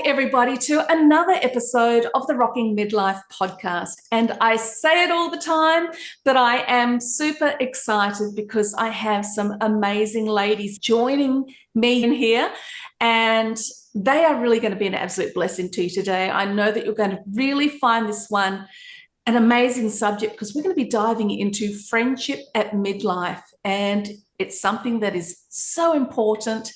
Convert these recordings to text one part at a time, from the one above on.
everybody, to another episode of the Rocking Midlife Podcast. And I say it all the time, but I am super excited because I have some amazing ladies joining me in here, and they are really going to be an absolute blessing to you today. I know that you're going to really find this one an amazing subject because we're going to be diving into friendship at midlife, and it's something that is so important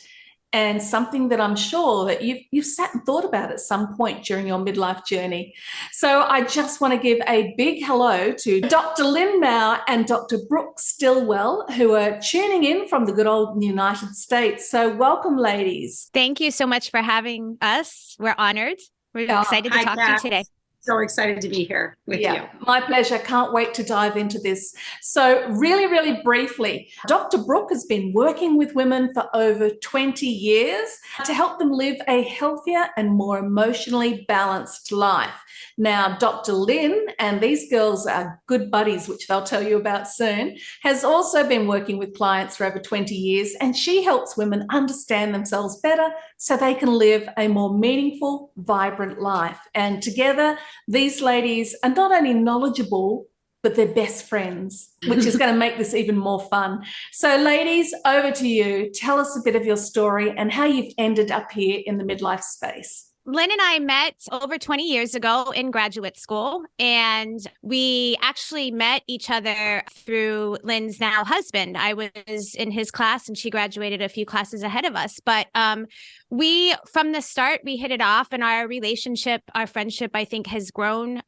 and something that I'm sure that you've sat and thought about at some point during your midlife journey. So I just want to give a big hello to Dr. Lynn and Dr. Brooke Stillwell, who are tuning in from the good old United States. So welcome, ladies. Thank you so much for having us. We're honored. We're excited to talk to you today. So excited to be here with you. My pleasure. Can't wait to dive into this. So really briefly, Dr. Brooke has been working with women for over 20 years to help them live a healthier and more emotionally balanced life. Now, Dr. Lynn, and these girls are good buddies, which they'll tell you about soon, has also been working with clients for over 20 years, and she helps women understand themselves better so they can live a more meaningful, vibrant life. And together, these ladies are not only knowledgeable, but they're best friends, which is going to make this even more fun. So ladies, over to you. Tell us a bit of your story and how you've ended up here in the midlife space. Lynn and I met over 20 years ago in graduate school, and we actually met each other through Lynn's now husband. I was in his class and she graduated a few classes ahead of us. But from the start, we hit it off, and our relationship, our friendship, I think has grown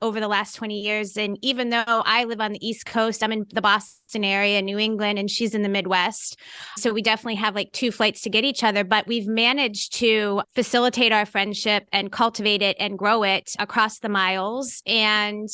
over the last 20 years. And even though I live on the East Coast, I'm in the Boston area, New England, and she's in the Midwest. So we definitely have like 2 flights to get each other, but we've managed to facilitate our friendship and cultivate it and grow it across the miles. And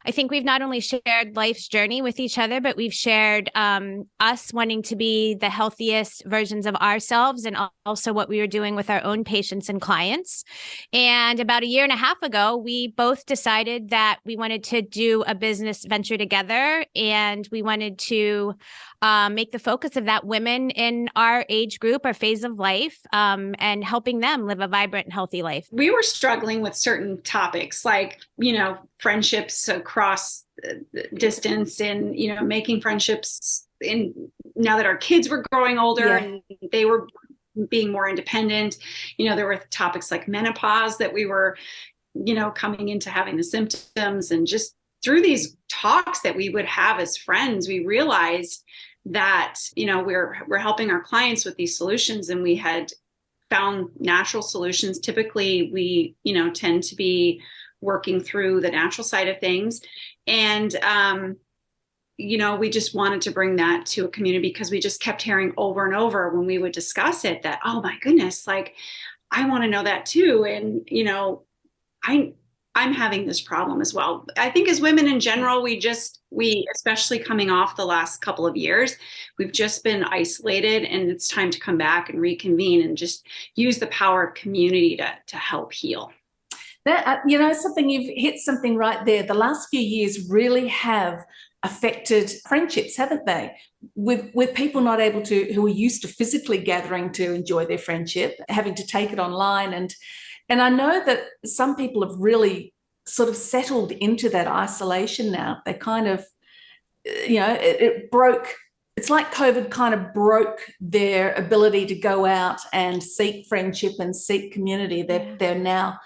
I think we've not only shared life's journey with each other, but we've shared us wanting to be the healthiest versions of ourselves, and also what we were doing with our own patients and clients. And about 1.5 years ago, we both decided that we wanted to do a business venture together, and we wanted to make the focus of that women in our age group, our phase of life, and helping them live a vibrant and healthy life. We were struggling with certain topics like, friendships across distance, and, making friendships now that our kids were growing older and they were being more independent. There were topics like menopause that we were, coming into having the symptoms, and just through these talks that we would have as friends, we realized that, we're helping our clients with these solutions, and we had found natural solutions. Typically, we, tend to be working through the natural side of things. And, we just wanted to bring that to a community because we just kept hearing over and over when we would discuss it that, oh my goodness, like, I want to know that too. And, I'm having this problem as well. I think as women in general, we especially coming off the last couple of years, we've just been isolated, and it's time to come back and reconvene and just use the power of community to help heal. That, something, you've hit something right there. The last few years really have affected friendships, haven't they? With people not able to, who are used to physically gathering to enjoy their friendship, having to take it online. And I know that some people have really sort of settled into that isolation now. They kind of, it broke. It's like COVID kind of broke their ability to go out and seek friendship and seek community. They're now,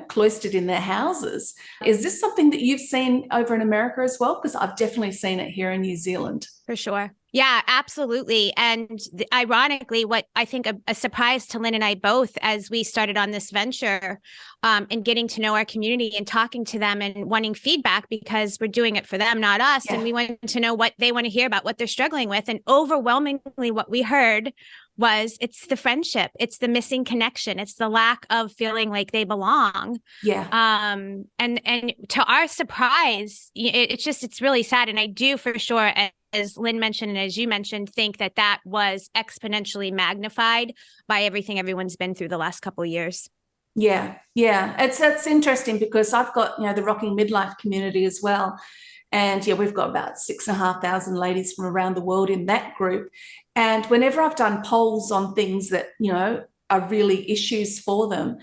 cloistered in their houses. Is this something that you've seen over in America as well? Because I've definitely seen it here in New Zealand. For sure. Yeah, absolutely. And ironically, what I think a surprise to Lynn and I both as we started on this venture and getting to know our community and talking to them and wanting feedback, because we're doing it for them, not us. Yeah. And we want to know what they want to hear about, what they're struggling with. And overwhelmingly what we heard was it's the friendship, it's the missing connection, it's the lack of feeling like they belong. Yeah. And to our surprise, it's really sad. And I do for sure, as Lynn mentioned, and as you mentioned, think that was exponentially magnified by everything everyone's been through the last couple of years. Yeah. It's interesting because I've got, the Rocking Midlife community as well. And we've got about 6,500 ladies from around the world in that group. And whenever I've done polls on things that, are really issues for them,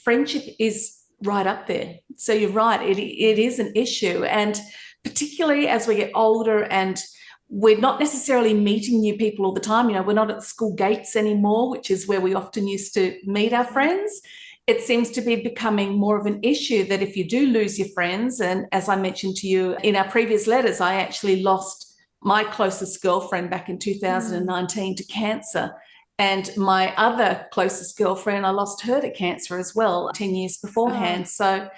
friendship is right up there. So you're right, it is an issue. And particularly as we get older and we're not necessarily meeting new people all the time, we're not at the school gates anymore, which is where we often used to meet our friends. It seems to be becoming more of an issue that if you do lose your friends, and as I mentioned to you in our previous letters, I actually lost my closest girlfriend back in 2019 to cancer. And my other closest girlfriend, I lost her to cancer as well 10 years beforehand. So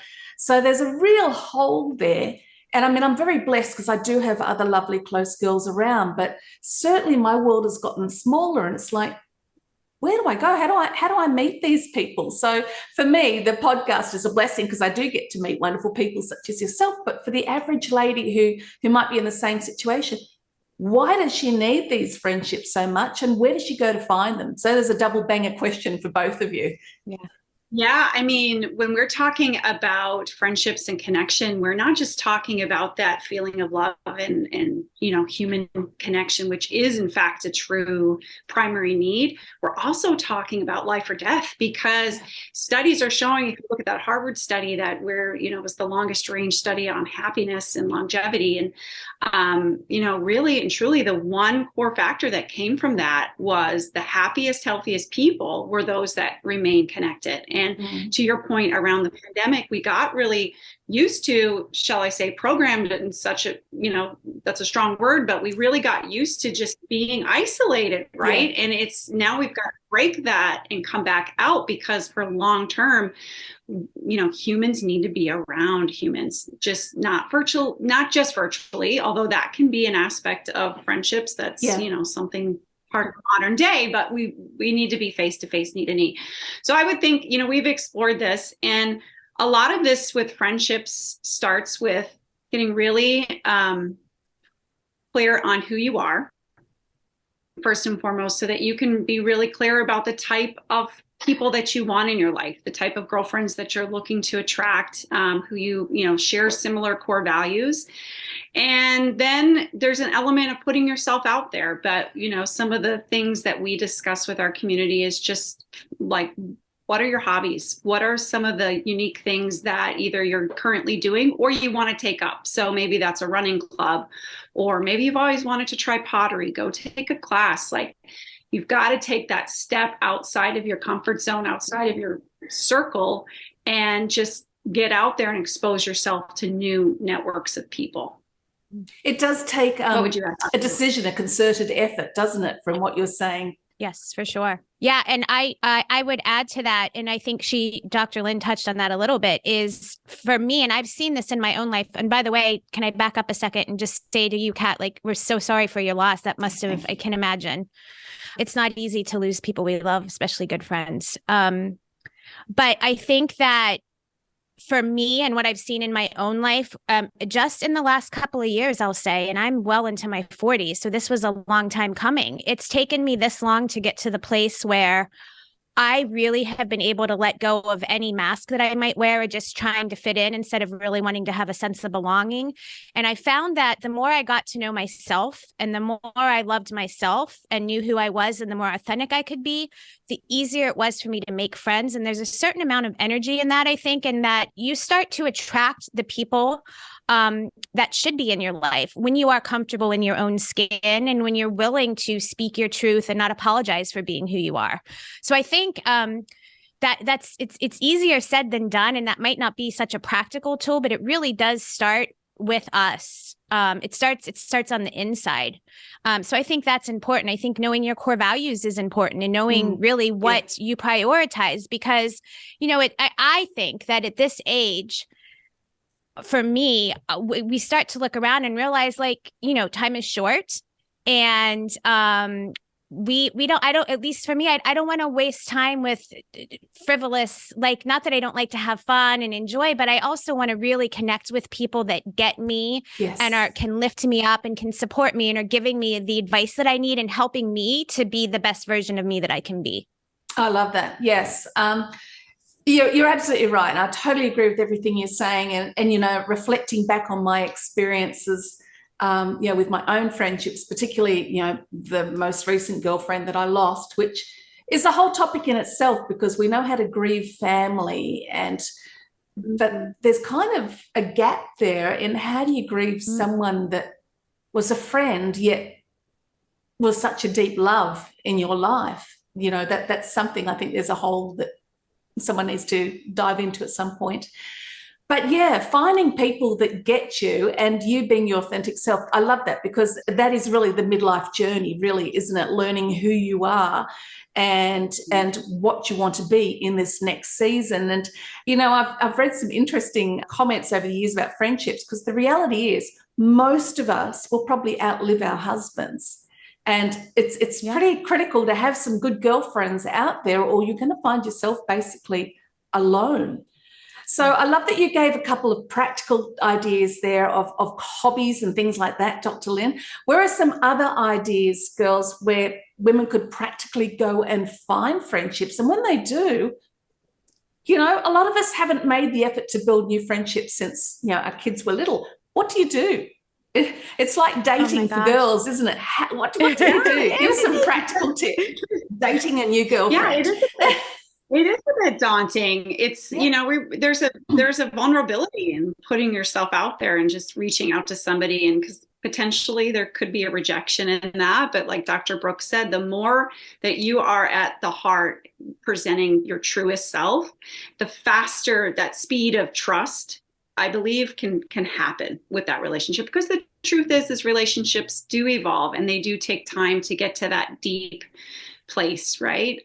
there's a real hole there. And I mean, I'm very blessed because I do have other lovely close girls around, but certainly my world has gotten smaller, and it's like, where do I go? How do I meet these people? So for me, the podcast is a blessing because I do get to meet wonderful people such as yourself. But for the average lady who might be in the same situation, why does she need these friendships so much, and where does she go to find them? So there's a double banger question for both of you. Yeah, I mean, when we're talking about friendships and connection, we're not just talking about that feeling of love and human connection, which is in fact a true primary need. We're also talking about life or death, because studies are showing, if you look at that Harvard study that was the longest range study on happiness and longevity. And, really and truly the one core factor that came from that was the happiest, healthiest people were those that remain connected. And to your point around the pandemic, we got really used to, shall I say, programmed in such a, that's a strong word, but we really got used to just being isolated, right? Yeah. And it's now we've got to break that and come back out, because for long term, humans need to be around humans, just not just virtually, although that can be an aspect of friendships. That's, something part of modern day, but we need to be face-to-face, knee to knee. So I would think, we've explored this, and a lot of this with friendships starts with getting really clear on who you are, first and foremost, so that you can be really clear about the type of people that you want in your life, the type of girlfriends that you're looking to attract, who you share similar core values. And then there's an element of putting yourself out there. But, some of the things that we discuss with our community is just like, what are your hobbies? What are some of the unique things that either you're currently doing or you want to take up? So maybe that's a running club, or maybe you've always wanted to try pottery, go take a class. Like, you've got to take that step outside of your comfort zone, outside of your circle, and just get out there and expose yourself to new networks of people. It does take a decision, a concerted effort, doesn't it, from what you're saying? Yes, for sure. Yeah. And I would add to that, and I think Dr. Lynn touched on that a little bit, is for me, and I've seen this in my own life. And by the way, can I back up a second and just say to you, Kat, like, we're so sorry for your loss. That must have, I can imagine. It's not easy to lose people we love, especially good friends. But I think that for me and what I've seen in my own life, just in the last couple of years, I'll say, and I'm well into my 40s, so this was a long time coming. It's taken me this long to get to the place where I really have been able to let go of any mask that I might wear or just trying to fit in instead of really wanting to have a sense of belonging. And I found that the more I got to know myself and the more I loved myself and knew who I was and the more authentic I could be, the easier it was for me to make friends. And there's a certain amount of energy in that, I think, and that you start to attract the people that should be in your life when you are comfortable in your own skin and when you're willing to speak your truth and not apologize for being who you are. So I think it's easier said than done, and that might not be such a practical tool, but it really does start with us. It starts on the inside. So I think that's important. I think knowing your core values is important, and knowing really what you prioritize, because I think that at this age, for me, we start to look around and realize, like, time is short, and at least for me, I don't want to waste time with frivolous, like, not that I don't like to have fun and enjoy, but I also want to really connect with people that get me and can lift me up and can support me and are giving me the advice that I need and helping me to be the best version of me that I can be. I love that. Yes. You're absolutely right. And I totally agree with everything you're saying. And reflecting back on my experiences, with my own friendships, particularly, the most recent girlfriend that I lost, which, is a whole topic in itself, because we know how to grieve family, but there's kind of a gap there in how do you grieve someone that was a friend yet was such a deep love in your life. You know, that's something I think there's a hole that someone needs to dive into at some point. But yeah, finding people that get you and you being your authentic self, I love that, because that is really the midlife journey, really, isn't it? Learning who you are and what you want to be in this next season. And, you know, I've read some interesting comments over the years about friendships, because the reality is most of us will probably outlive our husbands. And it's pretty critical to have some good girlfriends out there, or you're going to find yourself basically alone. So I love that you gave a couple of practical ideas there of hobbies and things like that, Dr. Lynn. Where are some other ideas, girls, where women could practically go and find friendships? And when they do, you know, a lot of us haven't made the effort to build new friendships since, you know, our kids were little. What do you do? It's like dating for girls, isn't it? What do you do? Give us some practical tips. Dating a new girlfriend. Yeah, it is a bit daunting. It's, you know, there's a vulnerability in putting yourself out there and just reaching out to somebody, and because potentially there could be a rejection in that. But like Dr. Brooke said, the more that you are at the heart presenting your truest self, the faster that speed of trust, I believe, can happen with that relationship. Because the truth is relationships do evolve and they do take time to get to that deep place, right?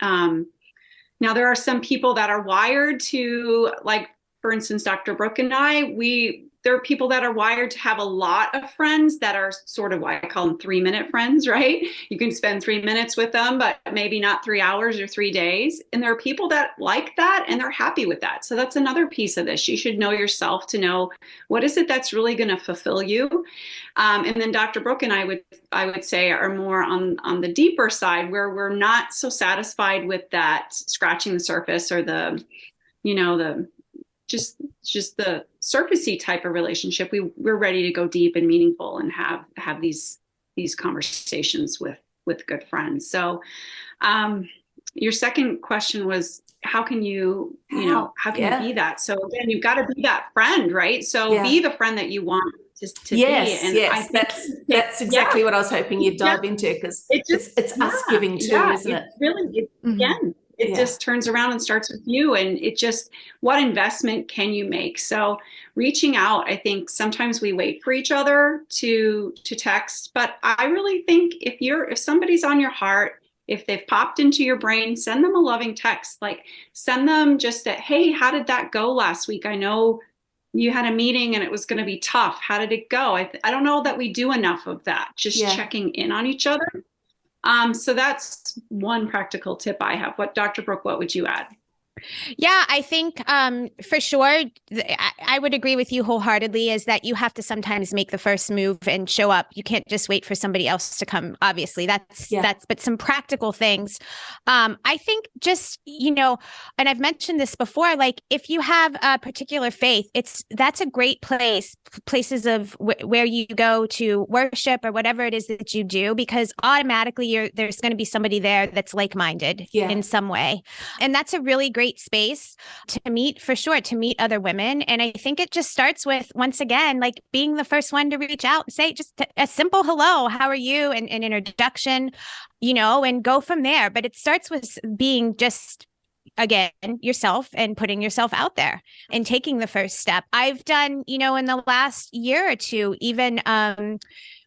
Now, there are some people that are wired to, like, for instance, Dr. Brooke and I, there are people that are wired to have a lot of friends that are sort of what I call them 3-minute friends, right? You can spend 3 minutes with them, but maybe not 3 hours or 3 days. And there are people that like that and they're happy with that. So that's another piece of this. You should know yourself to know what is it that's really going to fulfill you. And then Dr. Brooke and I would say are more on the deeper side, where we're not so satisfied with that scratching the surface or just the surfacey type of relationship. We're ready to go deep and meaningful and have these conversations with good friends. So your second question was, how can you you be that? So again, you've got to be that friend, right? So be the friend that you want to be. And yes, that's exactly what I was hoping you'd dive into, because it's us giving too, isn't it? Really, again, it just turns around and starts with you, and what investment can you make? So reaching out, I think sometimes we wait for each other to text, but I really think if somebody's on your heart, if they've popped into your brain, send them a loving text. Like, send them just hey, how did that go last week? I know you had a meeting and it was going to be tough. How did it go? I don't know that we do enough of that, just checking in on each other. So that's one practical tip I have. Dr. Brooke, what would you add? Yeah, I think for sure, I would agree with you wholeheartedly, is that you have to sometimes make the first move and show up. You can't just wait for somebody else to come. Obviously, but some practical things. I think just, and I've mentioned this before, like if you have a particular faith, that's a great places of where you go to worship or whatever it is that you do, because automatically there's going to be somebody there that's like-minded in some way. And that's a really great space to meet other women. And I think it just starts with, once again, like being the first one to reach out and say just a simple hello, how are you, and an introduction, and go from there. But it starts with being just, again, yourself and putting yourself out there and taking the first step. I've done, in the last year or two, even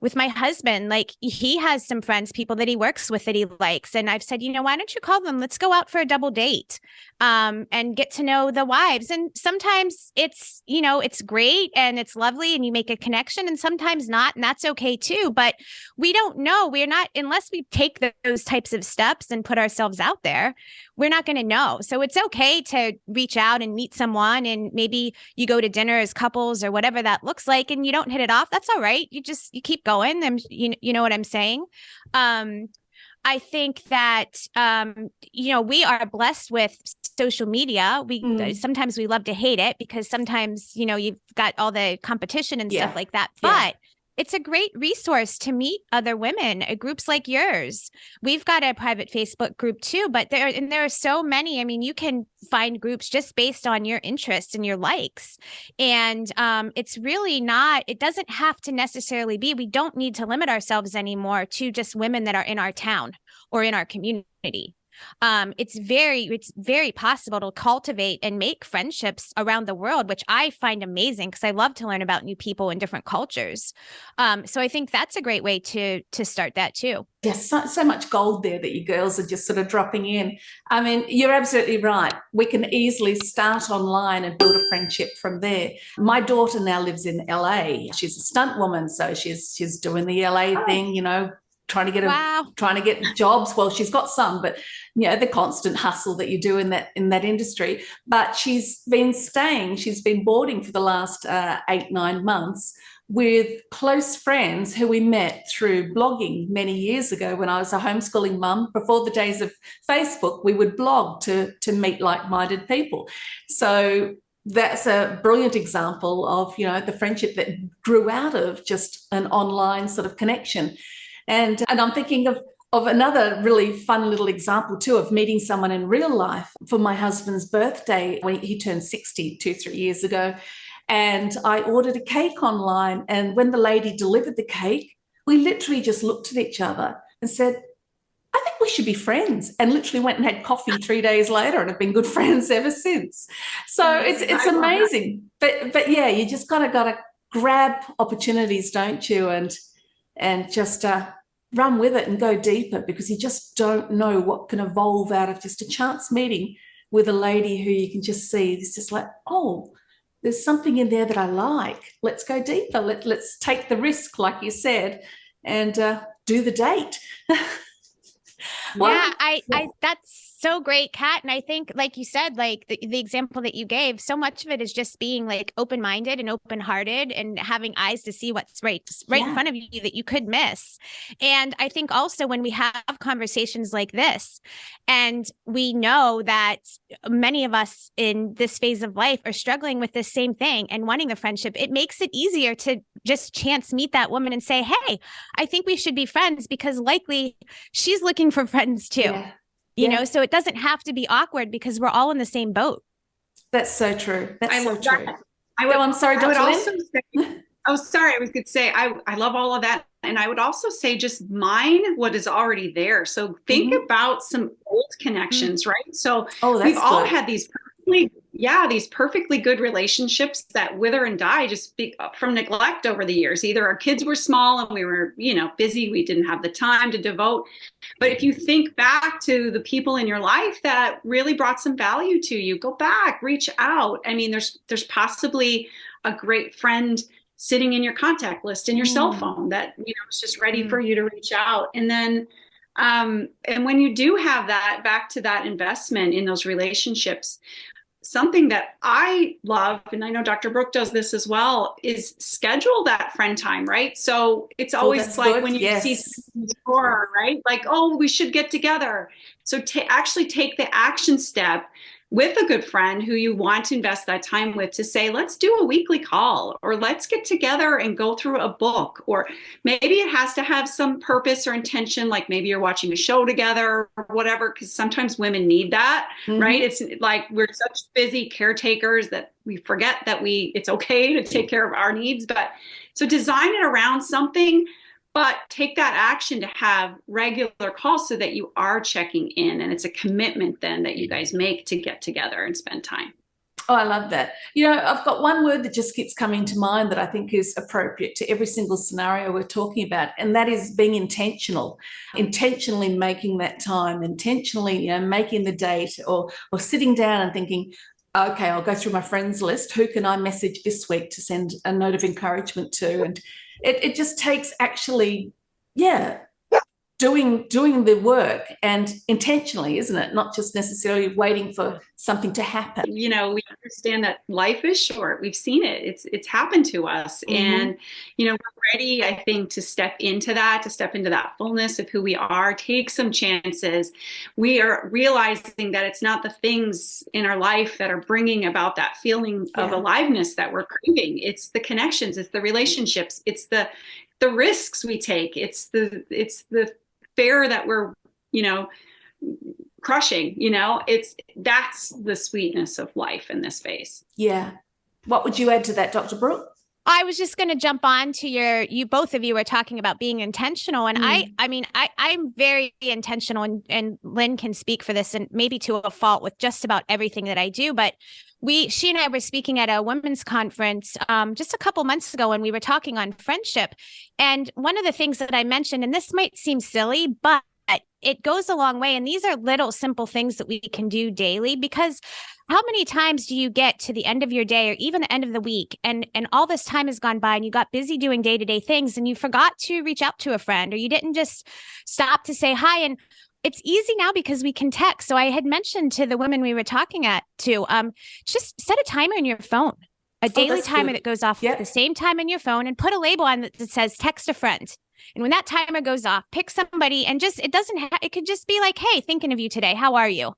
with my husband, like he has some friends, people that he works with that he likes. And I've said, why don't you call them? Let's go out for a double date and get to know the wives. And sometimes it's, it's great and it's lovely and you make a connection, and sometimes not. And that's okay too. But we don't know. We're not, unless we take those types of steps and put ourselves out there, we're not going to know. So it's okay to reach out and meet someone, and maybe you go to dinner as couples or whatever that looks like, and you don't hit it off. That's all right. You keep going. And you know what I'm saying? I think that, we are blessed with social media. Sometimes we love to hate it because sometimes, you've got all the competition and stuff like that. But it's a great resource to meet other women, groups like yours. We've got a private Facebook group too, but there are so many. I mean, you can find groups just based on your interests and your likes. And it's really not, it doesn't have to necessarily be, we don't need to limit ourselves anymore to just women that are in our town or in our community. It's very possible to cultivate and make friendships around the world, which I find amazing because I love to learn about new people in different cultures. So I think that's a great way to start that too. Yes, so much gold there that you girls are just sort of dropping in. I mean, you're absolutely right. We can easily start online and build a friendship from there. My daughter now lives in LA. She's a stunt woman, so she's doing the LA thing, trying to get jobs. Well, she's got some, but the constant hustle that you do in that industry. But she's been boarding for the last 8-9 months with close friends who we met through blogging many years ago when I was a homeschooling mum. Before the days of Facebook, we would blog to meet like-minded people. So that's a brilliant example of, the friendship that grew out of just an online sort of connection. And I'm thinking of another really fun little example too of meeting someone in real life for my husband's birthday when he turned 60 2-3 years ago. And I ordered a cake online. And when the lady delivered the cake, we literally just looked at each other and said, I think we should be friends, and literally went and had coffee 3 days later and have been good friends ever since. So it's amazing. But yeah, you just gotta grab opportunities, don't you? And just run with it and go deeper, because you just don't know what can evolve out of just a chance meeting with a lady who you can just see. It's just like, oh, there's something in there that I like. Let's go deeper. Let's take the risk, like you said, and do the date. Yeah, I that's so great, Kat. And I think, like you said, like the example that you gave, so much of it is just being like open-minded and open-hearted and having eyes to see what's right in front of you that you could miss. And I think also when we have conversations like this, and we know that many of us in this phase of life are struggling with this same thing and wanting the friendship, it makes it easier to just chance meet that woman and say, hey, I think we should be friends, because likely she's looking for friends too. Yeah. You know, so it doesn't have to be awkward because we're all in the same boat. That's so true. That's so true. I would also say, oh, sorry, I was going to say, I love all of that. And I would also say, just mine what is already there. So think about some old connections, right? So we've all had these perfectly good relationships that wither and die just from neglect over the years. Either our kids were small and we were, busy, we didn't have the time to devote. But if you think back to the people in your life that really brought some value to you, go back, reach out. I mean, there's possibly a great friend sitting in your contact list in your cell phone that, is just ready for you to reach out. And then, and when you do have that, back to that investment in those relationships, something that I love, and I know Dr. Brooke does this as well, is schedule that friend time, right? So it's always like when you see horror, right? Like, oh, we should get together. So actually take the action step with a good friend who you want to invest that time with to say, let's do a weekly call, or let's get together and go through a book, or maybe it has to have some purpose or intention, like maybe you're watching a show together or whatever, because sometimes women need that, right? It's like we're such busy caretakers that we forget that it's okay to take care of our needs. But so design it around something, but take that action to have regular calls so that you are checking in, and it's a commitment then that you guys make to get together and spend time. Oh, I love that. I've got one word that just keeps coming to mind that I think is appropriate to every single scenario we're talking about, and that is being intentional, intentionally making that time, intentionally, making the date, or sitting down and thinking, okay, I'll go through my friends list. Who can I message this week to send a note of encouragement to? And it just takes actually, doing the work, and intentionally, isn't it? Not just necessarily waiting for something to happen. We understand that life is short. We've seen it. It's happened to us. And, we're ready, I think, to step into that fullness of who we are, take some chances. We are realizing that it's not the things in our life that are bringing about that feeling of aliveness that we're craving. It's the connections, it's the relationships, it's the the risks we take. It's the fear that we're, crushing, that's the sweetness of life in this phase. Yeah. What would you add to that, Dr. Brooke? I was just going to jump on to you both of you were talking about being intentional. And I'm very intentional, and Lynn can speak for this, and maybe to a fault, with just about everything that I do. But she and I were speaking at a women's conference just a couple months ago, and we were talking on friendship. And one of the things that I mentioned, and this might seem silly, but it goes a long way. And these are little simple things that we can do daily, because how many times do you get to the end of your day or even the end of the week, and all this time has gone by and you got busy doing day-to-day things and you forgot to reach out to a friend, or you didn't just stop to say hi? And it's easy now because we can text. So I had mentioned to the women we were talking to, just set a timer in your phone, a daily timer that goes off at the same time in your phone, and put a label on that says text a friend. And when that timer goes off, pick somebody, and it could just be like, hey, thinking of you today. How are you?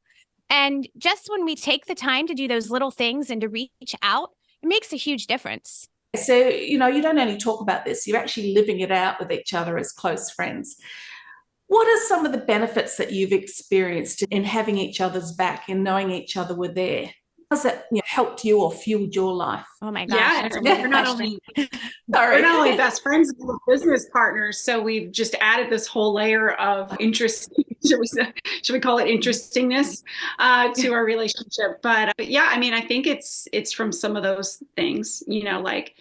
And just when we take the time to do those little things and to reach out, it makes a huge difference. So, you don't only talk about this, you're actually living it out with each other as close friends. What are some of the benefits that you've experienced in having each other's back and knowing each other were there? Has that helped you or fueled your life? Oh my gosh. Yeah, we're not only best friends, we're business partners. So we've just added this whole layer of interest. Should we call it interestingness to our relationship? But yeah, I think it's from some of those things. Like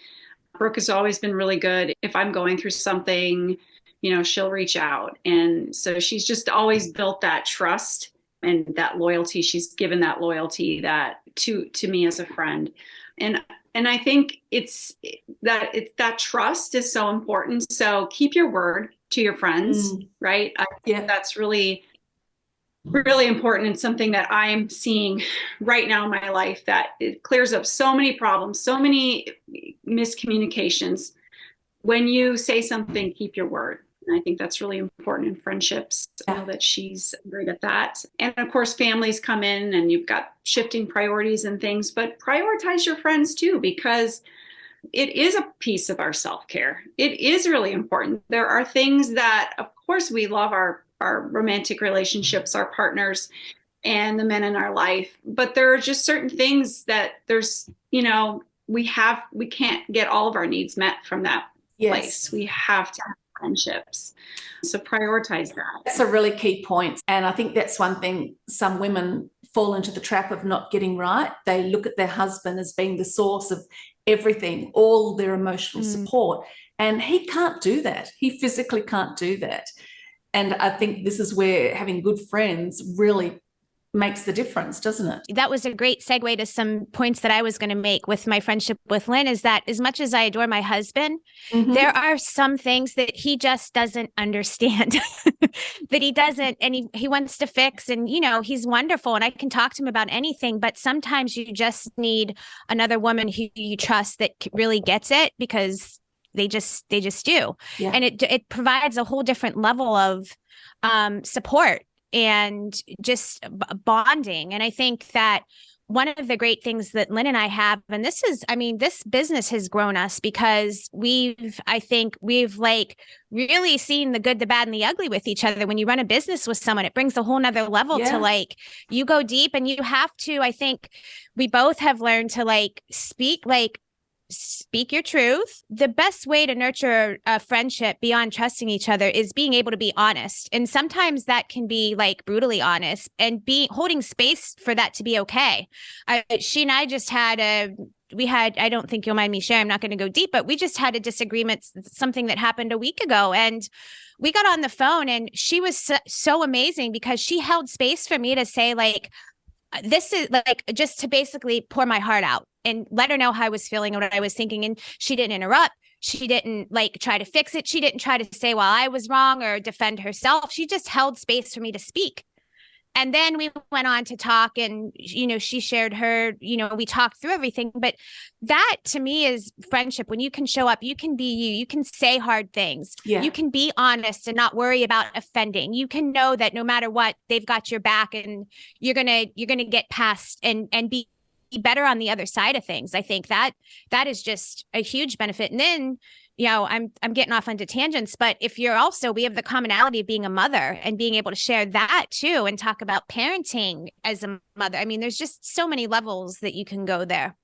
Brooke has always been really good. If I'm going through something, she'll reach out, and so she's just always built that trust and that loyalty. She's given that loyalty that to me as a friend. And I think it's that trust is so important. So keep your word to your friends, right? I think that's really, really important, and something that I'm seeing right now in my life, that it clears up so many problems, so many miscommunications. When you say something, keep your word. And I think that's really important in friendships. I know that she's great at that. And of course, families come in and you've got shifting priorities and things, but prioritize your friends too, because it is a piece of our self-care. It is really important. There are things that, of course, we love our romantic relationships, our partners, and the men in our life. But there are just certain things that we can't get all of our needs met from that place. We have to have friendships. So prioritize that. That's a really key point. And I think that's one thing some women fall into the trap of not getting right. They look at their husband as being the source of everything, all their emotional support. And he can't do that. He physically can't do that. And I think this is where having good friends really makes the difference, doesn't it? That was a great segue to some points that I was going to make with my friendship with Lynn, is that as much as I adore my husband, there are some things that he just doesn't understand, that he doesn't, and he wants to fix. And, he's wonderful, and I can talk to him about anything, but sometimes you just need another woman who you trust that really gets it, because they just do. Yeah. And it provides a whole different level of support and just bonding. And I think that one of the great things that Lynn and I have, and this business has grown us because we've like really seen the good, the bad, and the ugly with each other. When you run a business with someone, it brings a whole nother level to like, you go deep, and you have to, I think we both have learned to speak your truth. The best way to nurture a friendship beyond trusting each other is being able to be honest. And sometimes that can be like brutally honest, and holding space for that to be okay. She and I just had I don't think you'll mind me sharing, I'm not going to go deep, but we just had a disagreement, something that happened a week ago. And we got on the phone, and she was so amazing, because she held space for me to say, like, this is like, just to basically pour my heart out and let her know how I was feeling and what I was thinking. And she didn't interrupt. She didn't try to fix it. She didn't try to say, well, I was wrong, or defend herself. She just held space for me to speak. And then we went on to talk, and, she shared her, we talked through everything. But that to me is friendship. When you can show up, you can be you can say hard things. Yeah. You can be honest and not worry about offending. You can know that no matter what, they've got your back, and you're going to get past and be better on the other side of things. I think that is just a huge benefit. And then, I'm getting off onto tangents, but if you're also, we have the commonality of being a mother and being able to share that too and talk about parenting as a mother. I mean, there's just so many levels that you can go there.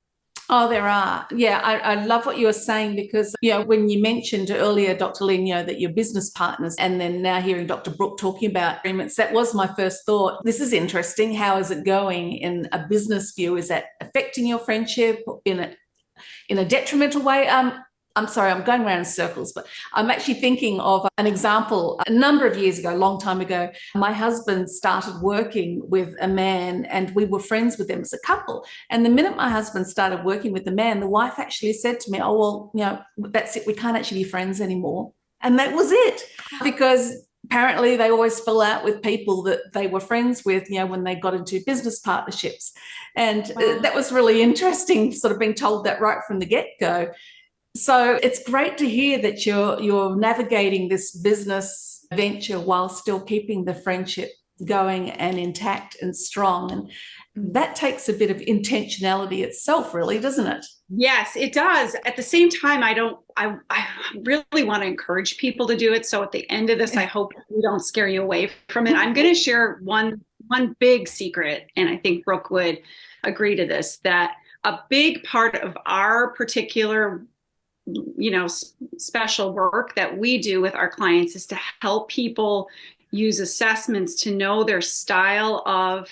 Oh, there are. Yeah, I love what you were saying because, when you mentioned earlier, Dr. Lynn, that you're business partners, and then now hearing Dr. Brooke talking about agreements, that was my first thought. This is interesting. How is it going in a business view? Is that affecting your friendship in a detrimental way? I'm sorry, I'm going around in circles, but I'm actually thinking of an example. A number of years ago, a long time ago, my husband started working with a man and we were friends with them as a couple. And the minute my husband started working with the man, the wife actually said to me, oh, well, that's it. We can't actually be friends anymore. And that was it, because apparently they always fell out with people that they were friends with, when they got into business partnerships. And that was really interesting, sort of being told that right from the get-go. So it's great to hear that you're navigating this business venture while still keeping the friendship going and intact and strong. And that takes a bit of intentionality itself, really, doesn't it? Yes, it does. At the same time, I really want to encourage people to do it. So at the end of this, I hope we don't scare you away from it. I'm going to share one big secret, and I think Brooke would agree to this, that a big part of our particular special work that we do with our clients is to help people use assessments to know their style of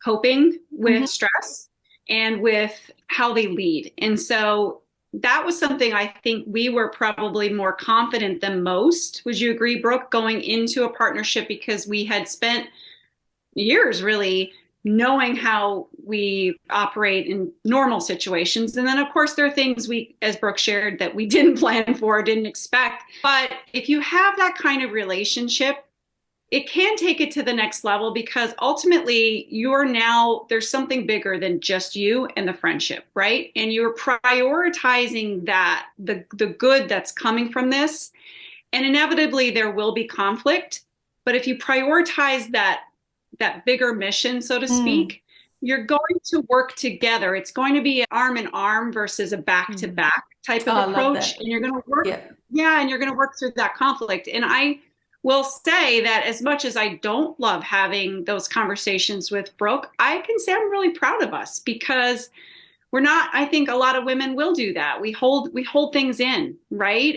coping with stress and with how they lead. And so that was something I think we were probably more confident than most. Would you agree, Brooke, going into a partnership, because we had spent years really knowing how we operate in normal situations. And then, of course, there are things we, as Brooke shared, that we didn't plan for, didn't expect. But if you have that kind of relationship, it can take it to the next level, because ultimately there's something bigger than just you and the friendship, right? And you're prioritizing that, the good that's coming from this. And inevitably there will be conflict. But if you prioritize that bigger mission, so to speak, you're going to work together. It's going to be an arm in arm versus a back to back type of approach. And you're going to work, and you're going to work through that conflict. And I will say that as much as I don't love having those conversations with Brooke, I can say I'm really proud of us, because I think a lot of women will do that. We hold things in, right?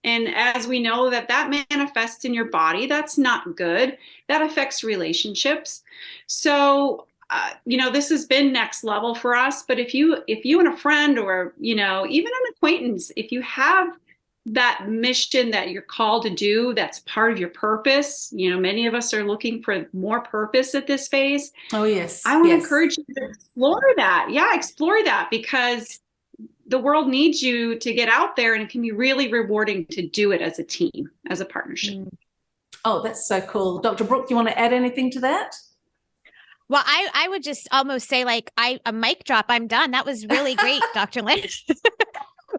And as we know that manifests in your body, that's not good. That affects relationships. So, this has been next level for us. But if you and a friend, or, even an acquaintance, if you have that mission that you're called to do, that's part of your purpose. Many of us are looking for more purpose at this phase. Oh, yes. I want to encourage you to explore that. Yeah, explore that, because the world needs you to get out there, and it can be really rewarding to do it as a team, as a partnership. Oh, that's so cool. Dr. Brooke, you want to add anything to that? Well, I would just almost say, a mic drop. I'm done. That was really great, Dr. Lynn.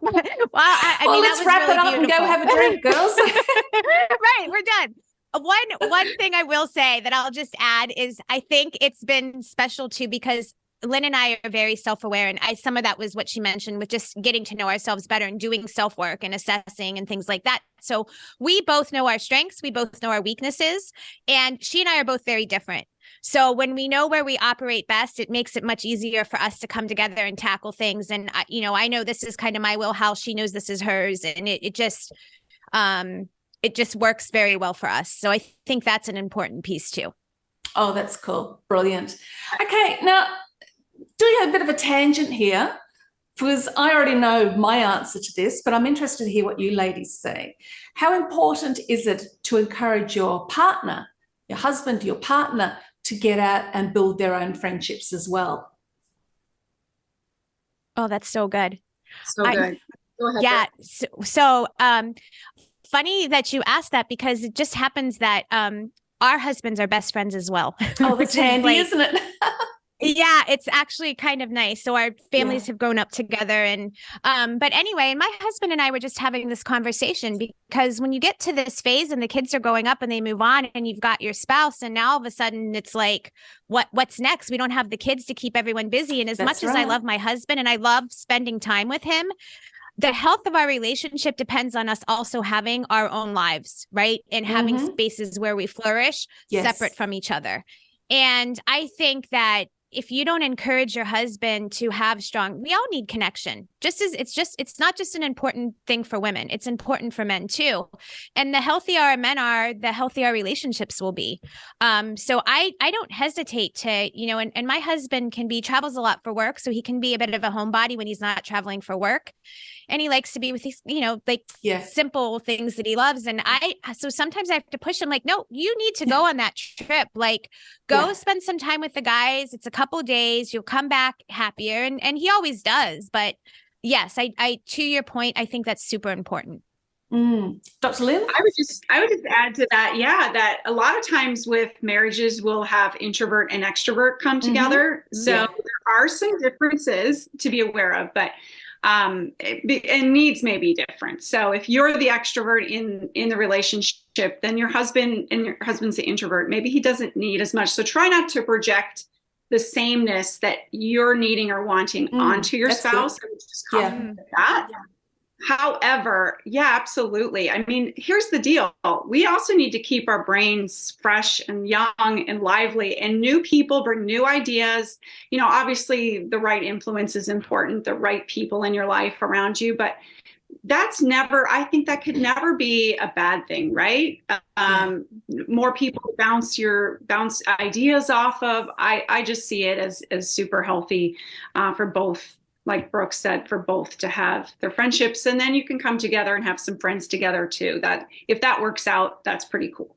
I mean, let's wrap it up and go have a drink, girls. Right, we're done. One thing I will say that I'll just add is I think it's been special too, because Lynn and I are very self-aware, and some of that was what she mentioned with just getting to know ourselves better and doing self-work and assessing and things like that. So we both know our strengths, we both know our weaknesses, and she and I are both very different. So when we know where we operate best, it makes it much easier for us to come together and tackle things. And I know this is kind of my wheelhouse. She knows this is hers, and it just works very well for us. So I think that's an important piece too. Oh, that's cool. Brilliant. Okay, now doing a bit of a tangent here, because I already know my answer to this, but I'm interested to hear what you ladies say. How important is it to encourage your partner, your husband, your partner, to get out and build their own friendships as well? Oh, that's so good. So good. Go ahead. Yeah. So funny that you asked that, because it just happens that our husbands are best friends as well. Oh, that's handy, isn't it? Yeah, it's actually kind of nice. So our families have grown up together. And but anyway, and my husband and I were just having this conversation, because when you get to this phase and the kids are growing up and they move on, and you've got your spouse, and now all of a sudden it's like, what's next? We don't have the kids to keep everyone busy. And as much as I love my husband and I love spending time with him, the health of our relationship depends on us also having our own lives, right? And having spaces where we flourish separate from each other. And I think that if you don't encourage your husband to have we all need connection. It's not just an important thing for women. It's important for men too. And the healthier our men are, the healthier our relationships will be. So I don't hesitate to, and my husband travels a lot for work. So he can be a bit of a homebody when he's not traveling for work. And he likes to be with these, simple things that he loves. And so sometimes I have to push him no, you need to go on that trip. Go spend some time with the guys. It's a couple of days. You'll come back happier. And he always does. But yes, I to your point, I think that's super important. Dr. Lynn? I would just add to that, that a lot of times with marriages, we'll have introvert and extrovert come together. So there are some differences to be aware of, but and needs may be different. So if you're the extrovert in the relationship, then your husband's the introvert. Maybe he doesn't need as much. So try not to project the sameness that you're needing or wanting onto your spouse. And just compliment that. However, absolutely. I mean, here's the deal. We also need to keep our brains fresh and young and lively, and new people bring new ideas. Obviously the right influence is important, the right people in your life around you, but I think that could never be a bad thing, right? More people bounce ideas off of. I just see it as super healthy for both. Like Brooke said, for both to have their friendships, and then you can come together and have some friends together too. That if that works out, that's pretty cool.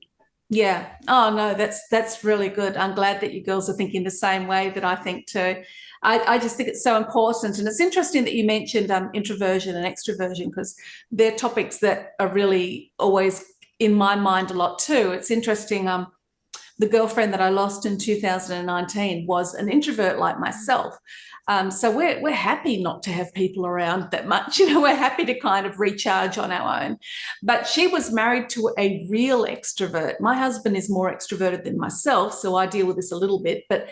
Yeah. Oh no, that's really good. I'm glad that you girls are thinking the same way that I think too. I just think it's so important. And it's interesting that you mentioned introversion and extroversion, because they're topics that are really always in my mind a lot too. It's interesting. The girlfriend that I lost in 2019 was an introvert like myself. So we're happy not to have people around that much. We're happy to kind of recharge on our own. But she was married to a real extrovert. My husband is more extroverted than myself, so I deal with this a little bit. But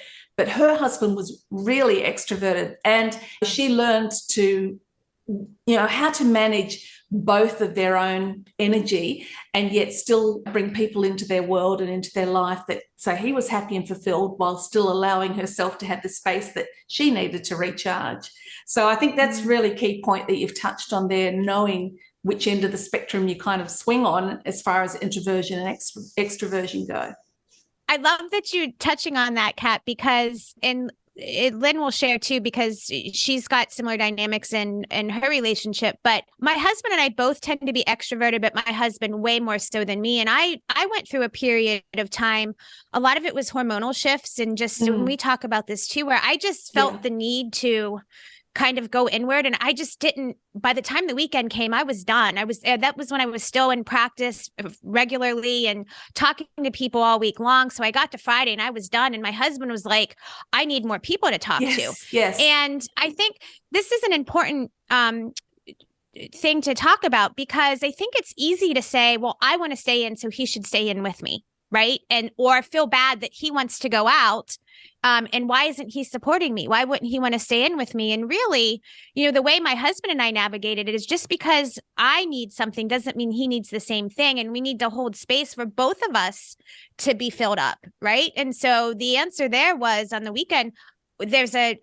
her husband was really extroverted, and she learned to, how to manage both of their own energy and yet still bring people into their world and into their life. So he was happy and fulfilled while still allowing herself to have the space that she needed to recharge. So I think that's really key point that you've touched on there, knowing which end of the spectrum you kind of swing on as far as introversion and extroversion go. I love that you're touching on that, Kat, because Lynn will share too, because she's got similar dynamics in her relationship. But my husband and I both tend to be extroverted, but my husband way more so than me. And I went through a period of time, a lot of it was hormonal shifts. And just when we talk about this too, where I just felt the need to kind of go inward. And I just didn't, by the time the weekend came, I was done. That was when I was still in practice regularly and talking to people all week long. So I got to Friday and I was done. And my husband was like, I need more people to talk to. Yes. And I think this is an important thing to talk about, because I think it's easy to say, well, I want to stay in, so he should stay in with me. Right. Or feel bad that he wants to go out. And why isn't he supporting me? Why wouldn't he want to stay in with me? And really, the way my husband and I navigated it is just because I need something doesn't mean he needs the same thing. And we need to hold space for both of us to be filled up. Right. And so the answer there was, on the weekend, there's a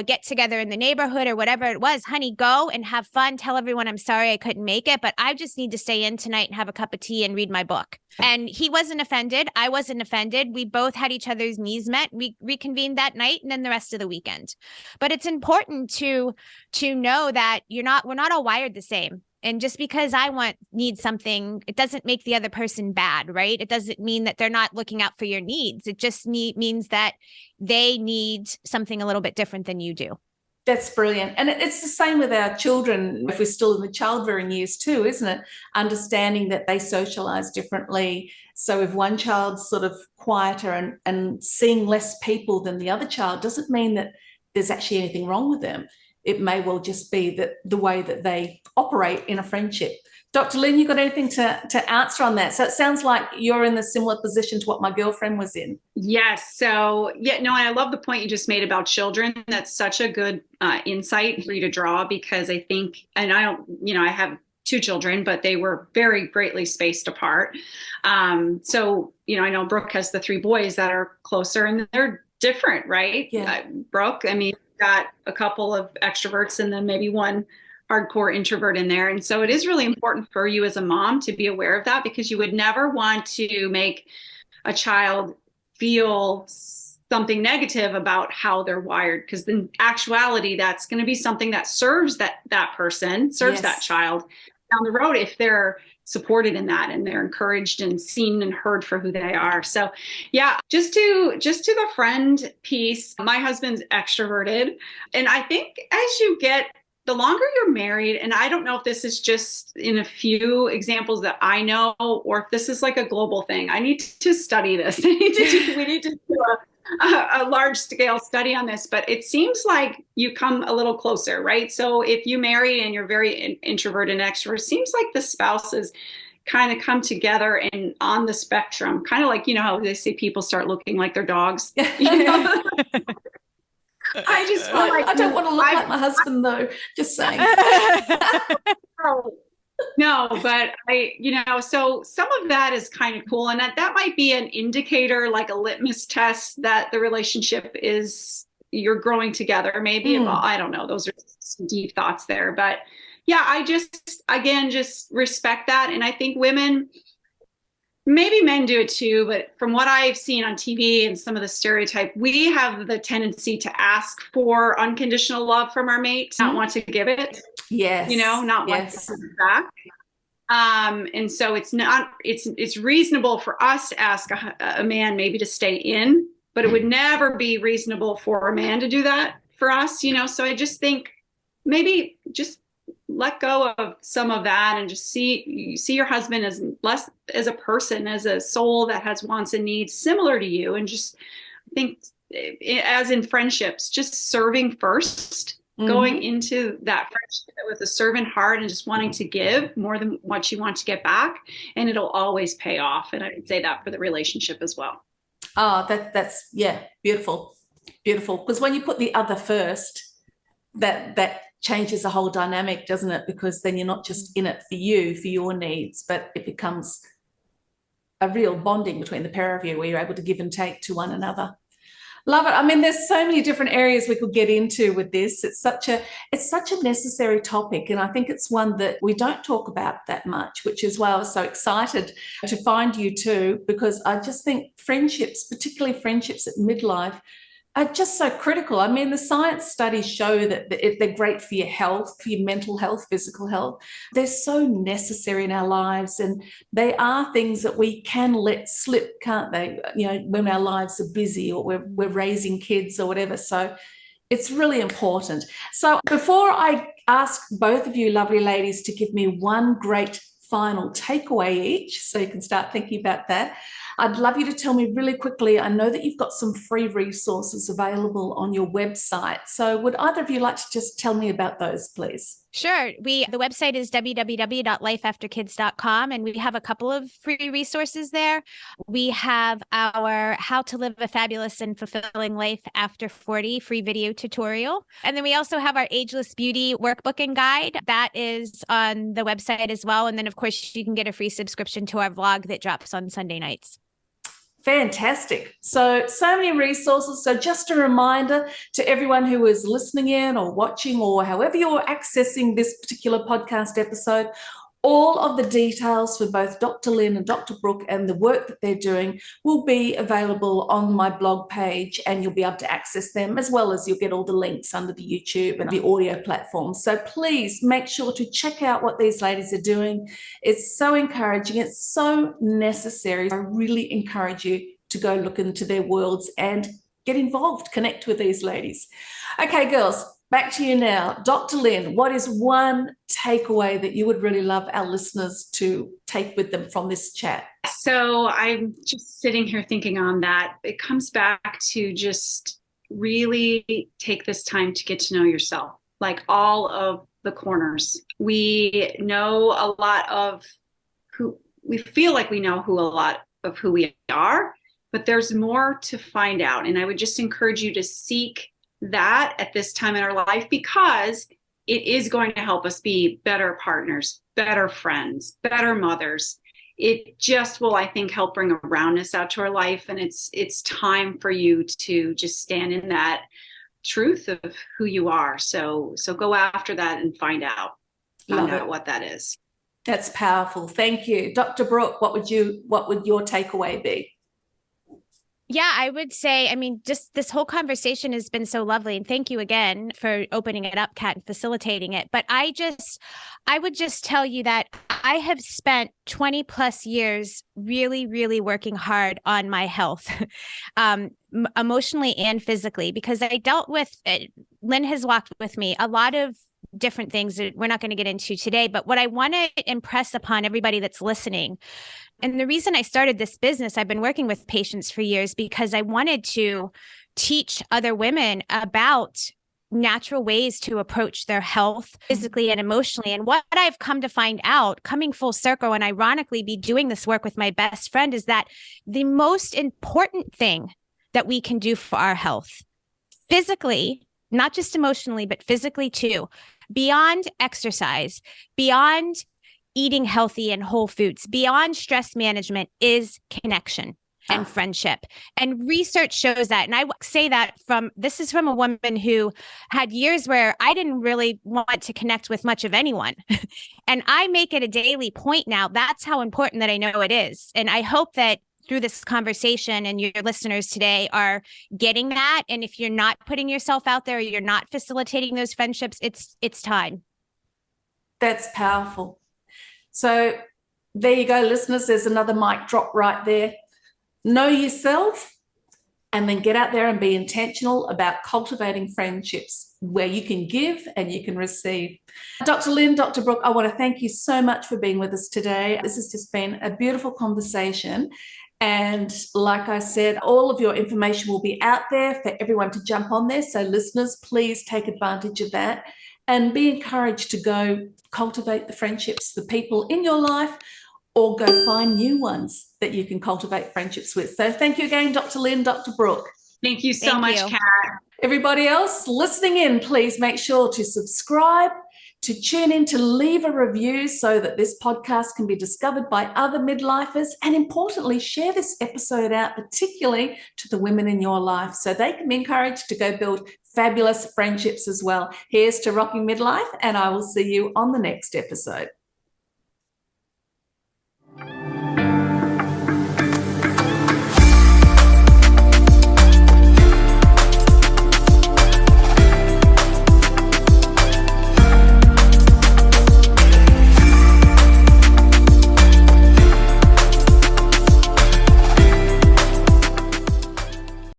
get together in the neighborhood or whatever it was, honey, go and have fun. Tell everyone I'm sorry I couldn't make it, but I just need to stay in tonight and have a cup of tea and read my book. And he wasn't offended. I wasn't offended. We both had each other's needs met. We reconvened that night and then the rest of the weekend. But it's important to know that we're not all wired the same. And just because I need something, it doesn't make the other person bad, right? It doesn't mean that they're not looking out for your needs. It just means that they need something a little bit different than you do. That's brilliant. And it's the same with our children, if we're still in the childbearing years too, isn't it? Understanding that they socialize differently. So if one child's sort of quieter and seeing less people than the other child, doesn't mean that there's actually anything wrong with them. It may well just be that the way that they operate in a friendship. Dr. Lynn, you got anything to answer on that? So it sounds like you're in a similar position to what my girlfriend was in. Yes. So, yeah, no, and I love the point you just made about children. That's such a good insight for you to draw, because I think, and I don't, I have two children, but they were very greatly spaced apart. So, I know Brooke has the three boys that are closer, and they're different, right? Yeah. Brooke, I mean, got a couple of extroverts and then maybe one hardcore introvert in there. And so it is really important for you as a mom to be aware of that, because you would never want to make a child feel something negative about how they're wired, because in actuality, that's going to be something that serves that person, serves Yes. that child down the road if they're supported in that and they're encouraged and seen and heard for who they are. So yeah, just to the friend piece, my husband's extroverted. And I think as you get, the longer you're married, and I don't know if this is just in a few examples that I know, or if this is like a global thing. I need to study this. We need to do a large scale study on this, but it seems like you come a little closer, right? So if you marry and you're very introverted and extrovert, it seems like the spouses kind of come together and on the spectrum, kind of like, how they say people start looking like their dogs. I just feel like I don't want to look like my husband, though. Just saying. No, but so some of that is kind of cool. And that might be an indicator, like a litmus test, that the relationship you're growing together. Maybe, I don't know. Those are some deep thoughts there. But yeah, I just respect that. And I think women, maybe men do it too, but from what I've seen on TV and some of the stereotype, we have the tendency to ask for unconditional love from our mate, not want to give it. Yes. Not want to give it back. And so it's reasonable for us to ask a man maybe to stay in, but it would never be reasonable for a man to do that for us, So I just think maybe just let go of some of that and just see your husband as less as a person, as a soul that has wants and needs similar to you. And just think, as in friendships, just serving first, going into that friendship with a servant heart and just wanting to give more than what you want to get back. And it'll always pay off. And I would say that for the relationship as well. Oh, that's beautiful. Beautiful. Because when you put the other first, that changes the whole dynamic, doesn't it? Because then you're not just in it for you, for your needs, but it becomes a real bonding between the pair of you where you're able to give and take to one another. Love it. I mean, there's so many different areas we could get into with this. It's such a necessary topic. And I think it's one that we don't talk about that much, which is why I was so excited to find you too, because I just think friendships, particularly friendships at midlife, are just so critical. I mean, the science studies show that they're great for your health, for your mental health, physical health. They're so necessary in our lives, and they are things that we can let slip, can't they? When our lives are busy or we're raising kids or whatever. So it's really important. So before I ask both of you lovely ladies to give me one great final takeaway each, so you can start thinking about that, I'd love you to tell me really quickly. I know that you've got some free resources available on your website. So would either of you like to just tell me about those, please? Sure. The website is www.lifeafterkids.com, and we have a couple of free resources there. We have our How to Live a Fabulous and Fulfilling Life After 40 free video tutorial. And then we also have our Ageless Beauty workbook and guide. That is on the website as well. And then, of course, you can get a free subscription to our vlog that drops on Sunday nights. Fantastic. So many resources. So just a reminder to everyone who is listening in or watching or however you're accessing this particular podcast episode, all of the details for both Dr. Lynn and Dr. Brooke and the work that they're doing will be available on my blog page, and you'll be able to access them, as well as you'll get all the links under the YouTube and the audio platforms. So please make sure to check out what these ladies are doing. It's so encouraging. It's so necessary. I really encourage you to go look into their worlds and get involved, connect with these ladies. Okay, girls, back to you now. Dr. Lynn, what is one takeaway that you would really love our listeners to take with them from this chat? So I'm just sitting here thinking on that. It comes back to just really take this time to get to know yourself. like all of the corners. We know a lot of we feel like we know a lot of who we are, but there's more to find out. And I would just encourage you to seek that at this time in our life, because it is going to help us be better partners, better friends, better mothers. It just will, I think, help bring a roundness out to our life. And it's time for you to just stand in that truth of who you are. So go after that and find out what that is. That's powerful. Thank you. Dr. Brooke, what would your takeaway be? Yeah, I would say, I mean, just this whole conversation has been so lovely. And thank you again for opening it up, Kat, and facilitating it. But I would just tell you that I have spent 20 plus years really, really working hard on my health, emotionally and physically, because I dealt with, Lynn has walked with me a lot of different things that we're not going to get into today. But what I want to impress upon everybody that's listening, and the reason I started this business, I've been working with patients for years because I wanted to teach other women about natural ways to approach their health physically and emotionally. And what I've come to find out, coming full circle and ironically be doing this work with my best friend, is that the most important thing that we can do for our health, physically, not just emotionally, but physically too, beyond exercise, beyond eating healthy and whole foods, beyond stress management, is connection and friendship. And research shows that. And I say that this is from a woman who had years where I didn't really want to connect with much of anyone. And I make it a daily point now. That's how important that I know it is. And I hope that through this conversation and your listeners today are getting that. And if you're not putting yourself out there, or you're not facilitating those friendships, it's time. That's powerful. So there you go, listeners. There's another mic drop right there. Know yourself, and then get out there and be intentional about cultivating friendships where you can give and you can receive. Dr. Lynn, Dr. Brooke, I want to thank you so much for being with us today. This has just been a beautiful conversation. And like I said, all of your information will be out there for everyone to jump on there. So listeners, please take advantage of that and be encouraged to go cultivate the friendships, the people in your life, or go find new ones that you can cultivate friendships with. So thank you again, Dr. Lynn, Dr. Brooke. Thank you so much, Kat. Everybody else listening in, please make sure to subscribe, to tune in, to leave a review so that this podcast can be discovered by other midlifers, and importantly, share this episode out, particularly to the women in your life, so they can be encouraged to go build fabulous friendships as well. Here's to Rocking Midlife, and I will see you on the next episode.